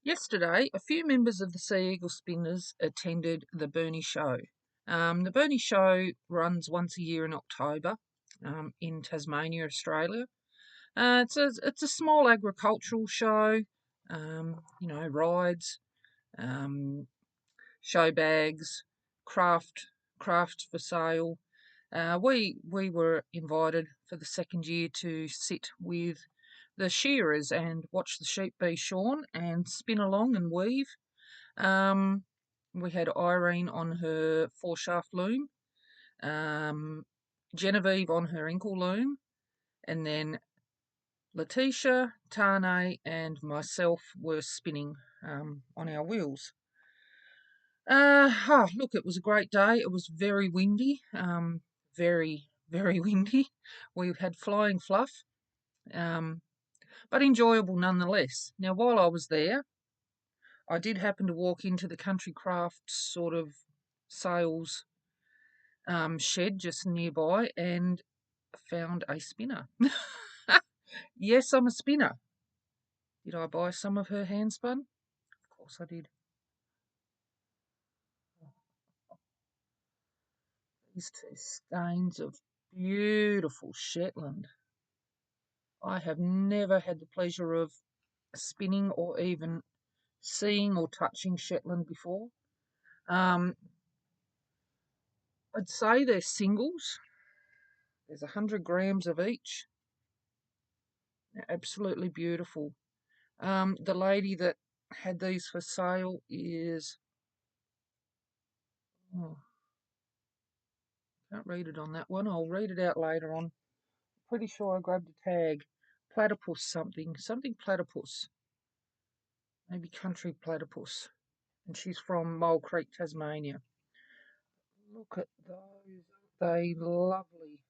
Yesterday, a few members of the Sea Eagle Spinners attended the Burnie show. The Burnie show runs once a year in October in Tasmania, Australia. It's a small agricultural show, rides, um, show bags, craft for sale. We were invited for the second year to sit with the shearers and watch the sheep be shorn and spin along and weave. Um, we had Irene on her 4-shaft loom, um, Genevieve on her inkle loom, and then Letitia, Tane, and myself were spinning on our wheels. Look, it was a great day. It was very windy, very, very windy. We had flying fluff, um, but enjoyable nonetheless. Now, while I was there, I did happen to walk into the country crafts sort of sales shed just nearby and found a spinner. Yes, I'm a spinner. Did I buy some of her handspun? Of course I did. These two skeins of beautiful Shetland. I have never had the pleasure of spinning or even seeing or touching Shetland before. I'd say they're singles. There's 100 grams of each. They're absolutely beautiful. The lady that had these for sale is, oh, can't read it on that one. I'll read it out later on. Pretty sure I grabbed a tag. Platypus something platypus. Maybe country platypus. And she's from Mole Creek, Tasmania. Look at those. They lovely.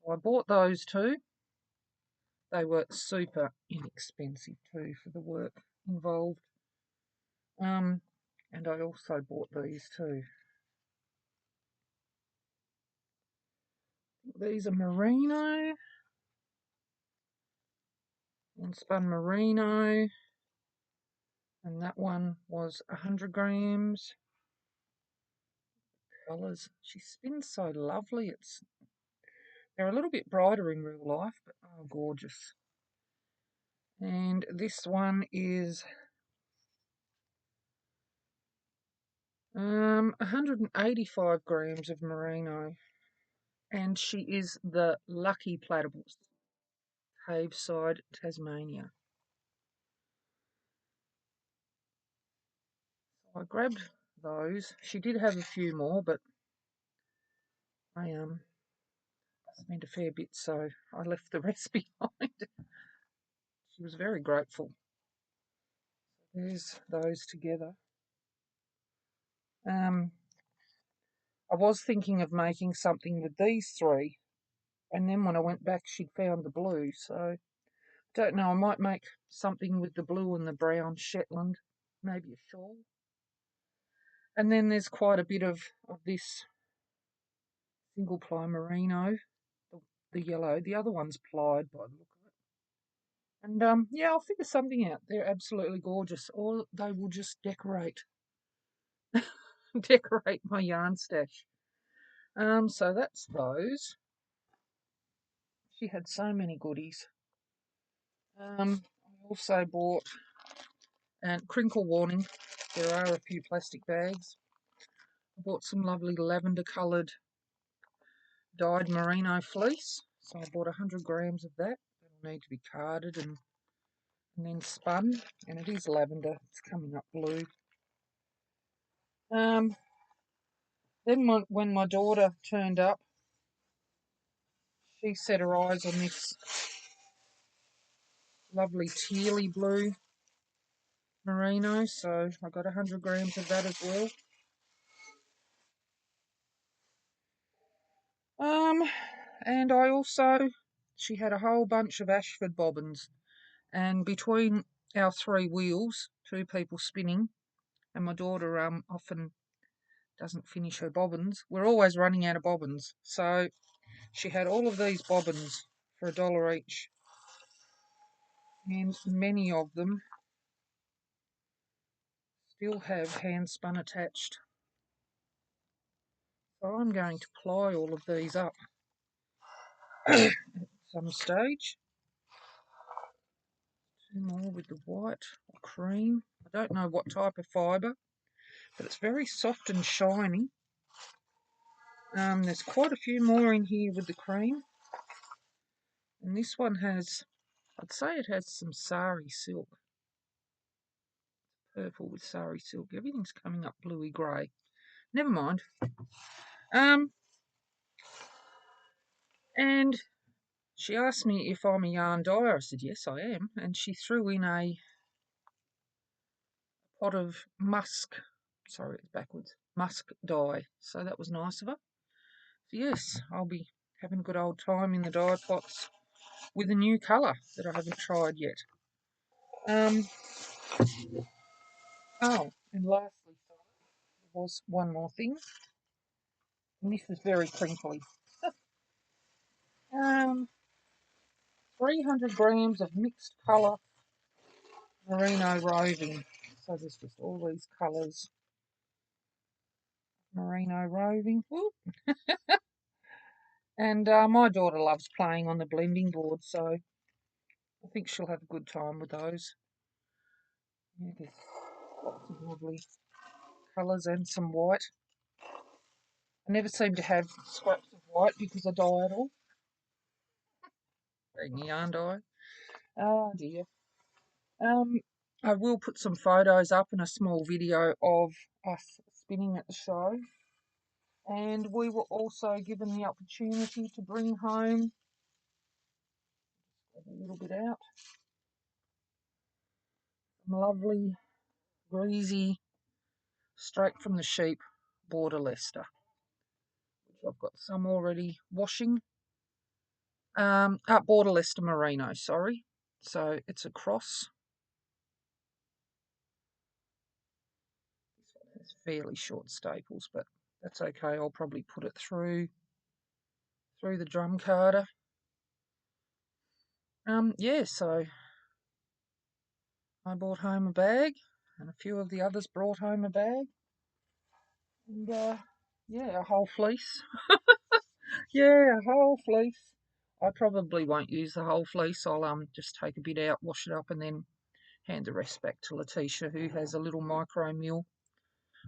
So I bought those too. They were super inexpensive too for the work involved. And I also bought these too. These are merino. And spun merino. And that one was 100 grams. Colours. She spins so lovely. They're a little bit brighter in real life, but oh, gorgeous. And this one is 185 grams of merino. And she is the Lucky Platypus, Haveside, Tasmania. So I grabbed those. She did have a few more, but I spent a fair bit, so I left the rest behind. She was very grateful. There's those together. I was thinking of making something with these three, and then when I went back, she'd found the blue, so don't know, I might make something with the blue and the brown Shetland, maybe a shawl. And then there's quite a bit of this single ply merino, the yellow. The other one's plied by the look of it. And yeah, I'll figure something out. They're absolutely gorgeous, or they will just decorate decorate my yarn stash. So that's those. She had so many goodies. I also bought, and crinkle warning, there are a few plastic bags. I bought some lovely lavender coloured dyed merino fleece. So I bought 100 grams of that. It'll need to be carded and then spun. And it is lavender. It's coming up blue. Then when my daughter turned up, she set her eyes on this lovely tealy blue merino. So I got 100 grams of that as well. And I also, she had a whole bunch of Ashford bobbins. And between our 3 wheels, 2 people spinning, and my daughter often doesn't finish her bobbins. We're always running out of bobbins. So she had all of these bobbins for $1 each. And many of them still have hand spun attached. So I'm going to ply all of these up at some stage. Two more with the white or cream. I don't know what type of fibre, but it's very soft and shiny. There's quite a few more in here with the cream. And this one has, I'd say it has some sari silk. Purple with sari silk. Everything's coming up bluey grey. Never mind. And she asked me if I'm a yarn dyer. I said, yes, I am. And she threw in a pot of musk. Sorry, it's backwards. Musk dye. So that was nice of her. So yes, I'll be having a good old time in the dye pots with a new colour that I haven't tried yet. Oh, and lastly, there was one more thing. And this is very crinkly. 300 grams of mixed colour merino roving. So there's just all these colours. Merino roving. Whoop. And my daughter loves playing on the blending board, so I think she'll have a good time with those. Yeah, there's lots of lovely colours and some white. I never seem to have scraps of white because I dye it all. Being a yarn dye. Oh dear. I will put some photos up and a small video of us spinning at the show. And we were also given the opportunity to bring home a little bit out. Some lovely, greasy, straight from the sheep border Leicester, which I've got some already washing. Border Leicester Merino, sorry. So it's a cross. This one has fairly short staples, but that's okay. I'll probably put it through the drum carder. Yeah, so I brought home a bag, and a few of the others brought home a bag. And yeah, a whole fleece. Yeah, a whole fleece. I probably won't use the whole fleece. I'll just take a bit out, wash it up, and then hand the rest back to Letitia, who has a little micro mill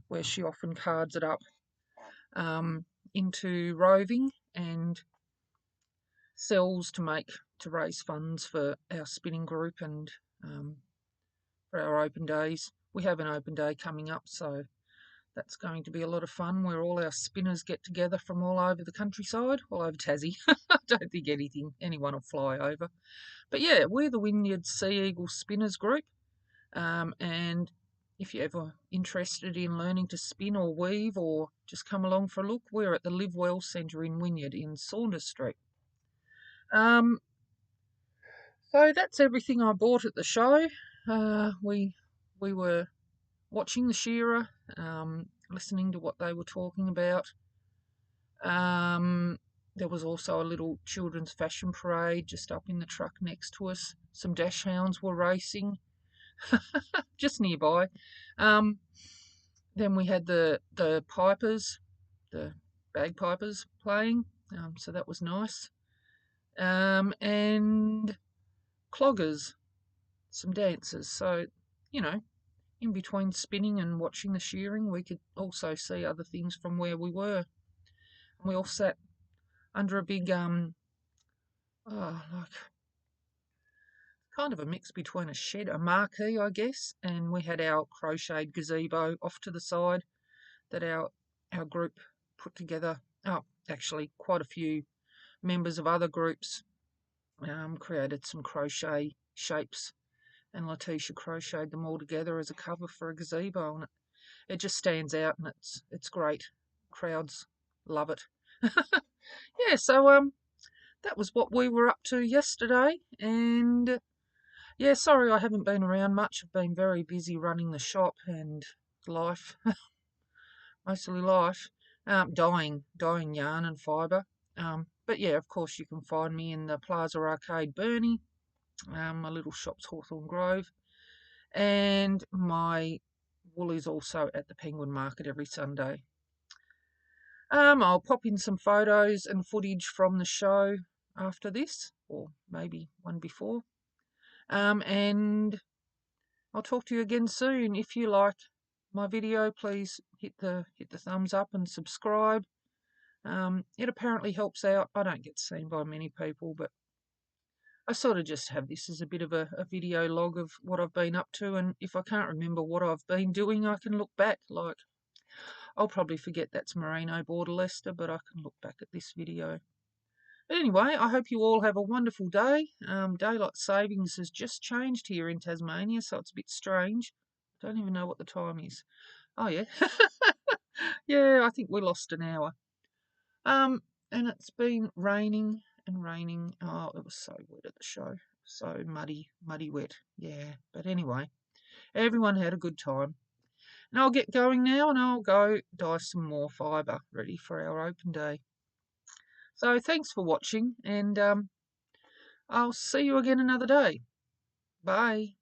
where she often cards it up into roving and sells to raise funds for our spinning group and for our open days. We have an open day coming up, so that's going to be a lot of fun where all our spinners get together from all over the countryside, all over Tassie. I don't think anyone will fly over. But yeah, we're the Wynyard Sea Eagle Spinners Group. And if you're ever interested in learning to spin or weave or just come along for a look, we're at the Live Well Centre in Wynyard in Saunders Street. So that's everything I bought at the show. We were watching the shearer, listening to what they were talking about. There was also a little children's fashion parade just up in the truck next to us. Some dash hounds were racing just nearby. Then we had the pipers, the bagpipers playing, so that was nice. And cloggers, some dancers. So, you know, in between spinning and watching the shearing, we could also see other things from where we were. And we all sat under a big, like kind of a mix between a shed, a marquee, I guess, and we had our crocheted gazebo off to the side that our group put together. Oh, actually, quite a few members of other groups created some crochet shapes, and Letitia crocheted them all together as a cover for a gazebo, and it just stands out, and it's great. Crowds love it. Yeah, so that was what we were up to yesterday, and yeah, sorry I haven't been around much. I've been very busy running the shop and life, mostly life, dyeing yarn and fibre. But yeah, of course you can find me in the Plaza Arcade Burnie. My little shop's Hawthorn Grove, and my Woolies also at the Penguin Market every Sunday. I'll pop in some photos and footage from the show after this, or maybe one before. And I'll talk to you again soon. If you like my video, please hit the thumbs up and subscribe. It apparently helps out. I don't get seen by many people, but I sort of just have this as a bit of a video log of what I've been up to, and if I can't remember what I've been doing, I can look back. Like, I'll probably forget that's Merino Border Leicester, but I can look back at this video. But anyway, I hope you all have a wonderful day. Daylight savings has just changed here in Tasmania, so it's a bit strange. I don't even know what the time is. Oh, yeah. Yeah, I think we lost an hour. And it's been raining and raining. Oh, it was so wet at the show. So muddy wet. Yeah, but anyway, everyone had a good time. And I'll get going now, and I'll go dye some more fibre ready for our open day. So thanks for watching, and I'll see you again another day. Bye.